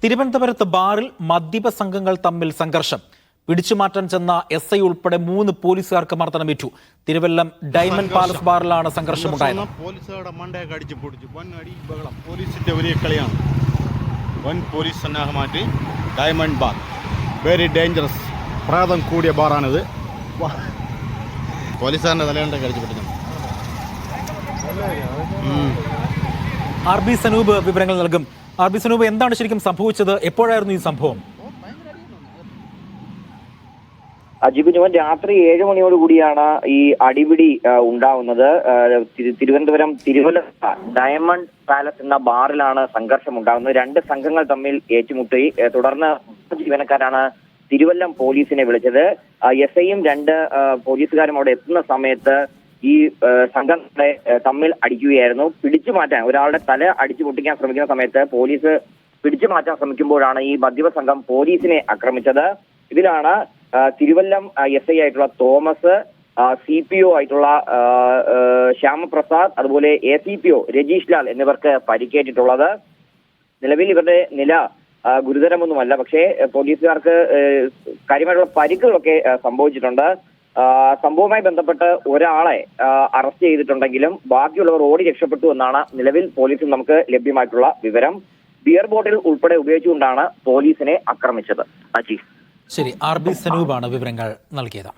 തിരുവനന്തപുരത്ത് ബാറിൽ മദ്യപ സംഘങ്ങൾ തമ്മിൽ സംഘർഷം. പിടിച്ചുമാറ്റാൻ ചെന്ന SI ഉൾപ്പെടെ 3 പോലീസുകാർക്ക് മർദ്ദനമേറ്റു. തിരുവല്ലം ഡയമണ്ട് പാലസ് ബാറിലാണ് സംഘർഷമുണ്ടായത്. പോലീസുകാരുടെ മണ്ടയൊക്കെ അടിച്ചു പൊടിച്ചു. വൻ അടി ബഹളം. പോലീസിന്റെ വലിയ കളിയാണ്. വൻ പോലീസ് സന്നാഹമായിട്ട് ഡയമണ്ട് ബാർ വെരി ഡേഞ്ചറസ് പ്രാതം കൂടിയ ബാറാണിത്. പോലീസുകാരൻ്റെ തലയുണ്ടൊക്കെ അടിച്ചു പൊട്ടിച്ചു. RB സനൂപ് വിവരങ്ങൾ നൽകും. RB സനൂപ്, എന്താണ് ശരിക്കും സംഭവിച്ചത്? എപ്പോഴായിരുന്നു ഈ സംഭവം? ജിബിനുവൻ, രാത്രി 7 മണിയോടുകൂടിയാണ് ഈ അടിപിടി ഉണ്ടാവുന്നത്. തിരുവനന്തപുരം തിരുവല്ല ഡയമണ്ട് പാലസ് എന്ന ബാറിലാണ് സംഘർഷം ഉണ്ടാകുന്നത്. 2 സംഘങ്ങൾ തമ്മിൽ ഏറ്റുമുട്ടി. തുടർന്ന് ജീവനക്കാരാണ് തിരുവല്ലം പോലീസിനെ വിളിച്ചത്. SIയും 2 പോലീസുകാരും അവിടെ എത്തുന്ന സമയത്ത് ഈ സംഘങ്ങളെ തമ്മിൽ അടിക്കുകയായിരുന്നു. പിടിച്ചു മാറ്റാൻ ഒരാളുടെ തല അടിച്ചു പൊട്ടിക്കാൻ ശ്രമിക്കുന്ന സമയത്ത് പോലീസ് പിടിച്ചു മാറ്റാൻ ശ്രമിക്കുമ്പോഴാണ് ഈ മദ്യപ സംഘം പോലീസിനെ ആക്രമിച്ചത്. ഇതിലാണ് തിരുവല്ലം SI ആയിട്ടുള്ള തോമസ്, CPO ആയിട്ടുള്ള ശ്യാമപ്രസാദ്, അതുപോലെ ACPO രജീഷ് ലാൽ എന്നിവർക്ക് പരിക്കേറ്റിട്ടുള്ളത്. നിലവിൽ ഇവരുടെ നില ഗുരുതരമൊന്നുമല്ല, പക്ഷേ പോലീസുകാർക്ക് കാര്യമായിട്ടുള്ള പരിക്കുകളൊക്കെ സംഭവിച്ചിട്ടുണ്ട്. സംഭവവുമായി ബന്ധപ്പെട്ട് ഒരാളെ അറസ്റ്റ് ചെയ്തിട്ടുണ്ടെങ്കിലും ബാക്കിയുള്ളവർ ഓടി രക്ഷപ്പെട്ടു എന്നാണ് നിലവിൽ പോലീസിൽ നമുക്ക് ലഭ്യമായിട്ടുള്ള വിവരം. ബിയർ ബോട്ടിൽ ഉൾപ്പെടെ ഉപയോഗിച്ചുകൊണ്ടാണ് പോലീസിനെ ആക്രമിച്ചത്. ശരി, RB സനൂപാണ് വിവരങ്ങൾ നൽകിയത്.